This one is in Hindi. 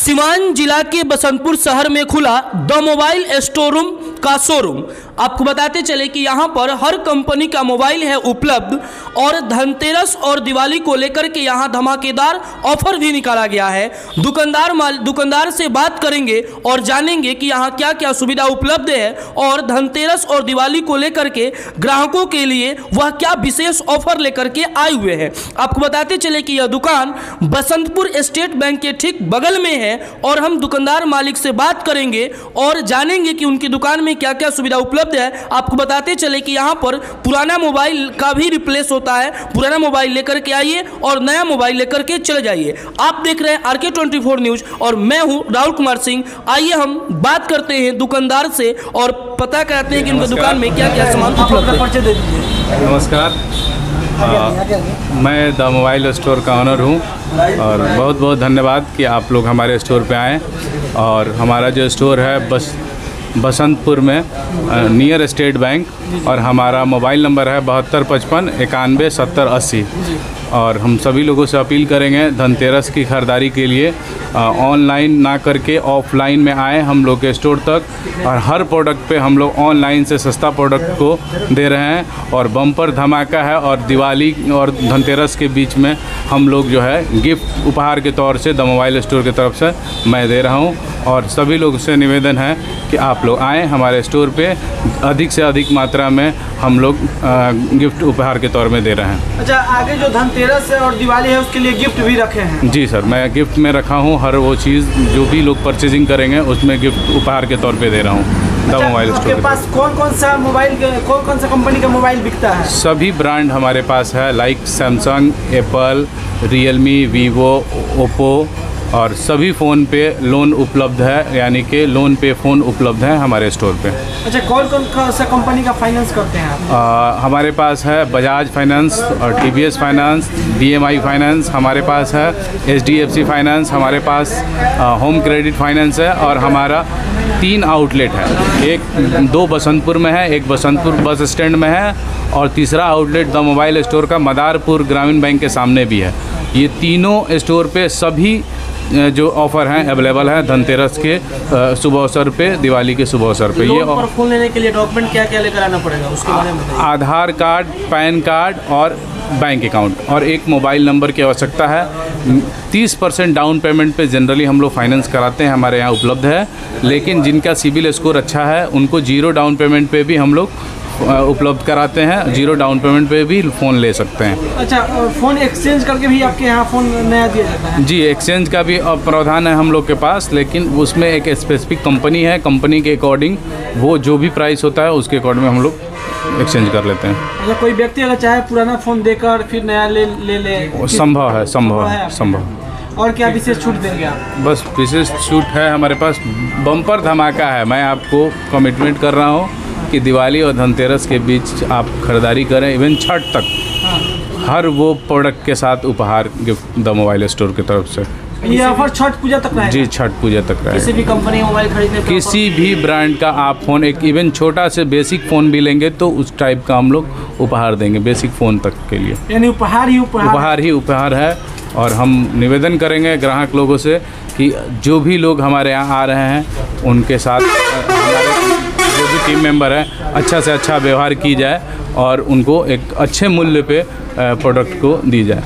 सीवान जिला के बसंतपुर शहर में खुला द मोबाइल स्टोर रूम का शोरूम। आपको बताते चले कि यहाँ पर हर कंपनी का मोबाइल है उपलब्ध और धनतेरस और दिवाली को लेकर के यहाँ धमाकेदार ऑफर भी निकाला गया है। दुकानदार से बात करेंगे और जानेंगे कि यहाँ क्या क्या सुविधा उपलब्ध है और धनतेरस और दिवाली को लेकर के ग्राहकों के लिए वह क्या विशेष ऑफर लेकर के आए हुए हैं। आपको बताते चले कि यह दुकान बसंतपुर स्टेट बैंक के ठीक बगल में है और हम दुकानदार मालिक से बात करेंगे और जानेंगे कि उनकी दुकान में क्या क्या सुविधा उपलब्ध है। आपको बताते चले कि यहाँ पर पुराना मोबाइल का भी रिप्लेस होता है। पुराना मोबाइल लेकर के आइए और नया मोबाइल लेकर के चले जाइए। आप देख रहे हैं RK24 न्यूज और मैं हूँ राहुल कुमार सिंह। आइए हम बात करते हैं दुकानदार से और पता करते हैं कि उनकी दुकान में क्या क्या सामान उपलब्ध है। नमस्कार, मैं द मोबाइल स्टोर का ऑनर हूँ और बहुत बहुत धन्यवाद कि आप लोग हमारे स्टोर पे आएँ। और हमारा जो स्टोर है बसंतपुर में नियर स्टेट बैंक और हमारा मोबाइल नंबर है 7255 91 70 80। और हम सभी लोगों से अपील करेंगे धनतेरस की खरीदारी के लिए ऑनलाइन ना करके ऑफलाइन में आए हम लोग के स्टोर तक। और हर प्रोडक्ट पे हम लोग ऑनलाइन से सस्ता प्रोडक्ट को दे रहे हैं और बम्पर धमाका है। और दिवाली और धनतेरस के बीच में हम लोग जो है गिफ्ट उपहार के तौर से द मोबाइल स्टोर की तरफ से मैं दे रहा हूँ। और सभी लोग से निवेदन है कि आप लोग आएँ हमारे स्टोर पे। अधिक से अधिक मात्रा में हम लोग गिफ्ट उपहार के तौर में दे रहे हैं। अच्छा, आगे जो धनतेरस और दिवाली है उसके लिए गिफ्ट भी रखे हैं? जी सर, मैं गिफ्ट में रखा हूँ। हर वो चीज़ जो भी लोग परचेजिंग करेंगे उसमें गिफ्ट उपहार के तौर पे दे रहा हूँ। द मोबाइल स्टोर के पास कौन कौन सा कंपनी का मोबाइल बिकता है? सभी ब्रांड हमारे पास है, like Samsung, Apple, Realme, Vivo, Oppo. और सभी फ़ोन पे लोन उपलब्ध है, यानी कि लोन पे फ़ोन उपलब्ध है हमारे स्टोर पे। अच्छा, कौन कौन सा कंपनी का फाइनेंस करते हैं आप? हमारे पास है बजाज फाइनेंस और TVS फाइनेंस, BMI फाइनेंस हमारे पास है, HDFC फाइनेंस हमारे पास, होम क्रेडिट फाइनेंस है। और हमारा 3 आउटलेट है, 2 बसंतपुर में है, एक बसंतपुर बस स्टैंड में है और तीसरा आउटलेट द मोबाइल स्टोर का मदारपुर ग्रामीण बैंक के सामने भी है। ये तीनों स्टोर पे सभी जो ऑफ़र हैं अवेलेबल है धनतेरस के शुभ अवसर पे, दिवाली के शुभ अवसर पे। ये और फ़ोन लेने के लिए डॉक्यूमेंट क्या क्या लेकर आना पड़ेगा उसके बारे में बताइए। आधार कार्ड, पैन कार्ड और बैंक अकाउंट और एक मोबाइल नंबर की आवश्यकता है। 30% डाउन पेमेंट पे जनरली हम लोग फाइनेंस कराते हैं, हमारे यहाँ उपलब्ध है। लेकिन जिनका सिबिल स्कोर अच्छा है उनको 0 डाउन पेमेंट पे भी हम लोग उपलब्ध कराते हैं। 0 डाउन पेमेंट पे भी फ़ोन ले सकते हैं। अच्छा, फ़ोन एक्सचेंज करके भी आपके यहाँ फ़ोन नया दिया जाता है? जी, एक्सचेंज का भी प्रावधान है हम लोग के पास, लेकिन उसमें एक स्पेसिफिक कंपनी है, कंपनी के अकॉर्डिंग वो जो भी प्राइस होता है उसके अकॉर्डिंग में हम लोग एक्सचेंज कर लेते हैं। अच्छा, कोई व्यक्ति अगर चाहे पुराना फ़ोन देकर फिर नया ले संभव। और क्या विशेष छूट देंगे आप? बस विशेष छूट है हमारे पास, बम्पर धमाका है। मैं आपको कमिटमेंट कर रहा हूँ कि दिवाली और धनतेरस के बीच आप खरीदारी करें, इवन छठ तक हर वो प्रोडक्ट के साथ उपहार गिफ्ट द मोबाइल स्टोर की तरफ से। ये ऑफर छठ पूजा तक रहेगा? जी, छठ पूजा तक रहेगा। किसी भी कंपनी मोबाइल खरीदने, किसी भी ब्रांड का आप फ़ोन, एक इवन छोटा से बेसिक फ़ोन भी लेंगे तो उस टाइप का हम लोग उपहार देंगे बेसिक फ़ोन तक के लिए। यानी उपहार ही उपहार है। और हम निवेदन करेंगे ग्राहक लोगों से कि जो भी लोग हमारे यहाँ आ रहे हैं उनके साथ हमारे जो भी टीम मेंबर हैं अच्छा से अच्छा व्यवहार की जाए और उनको एक अच्छे मूल्य पे प्रोडक्ट को दी जाए।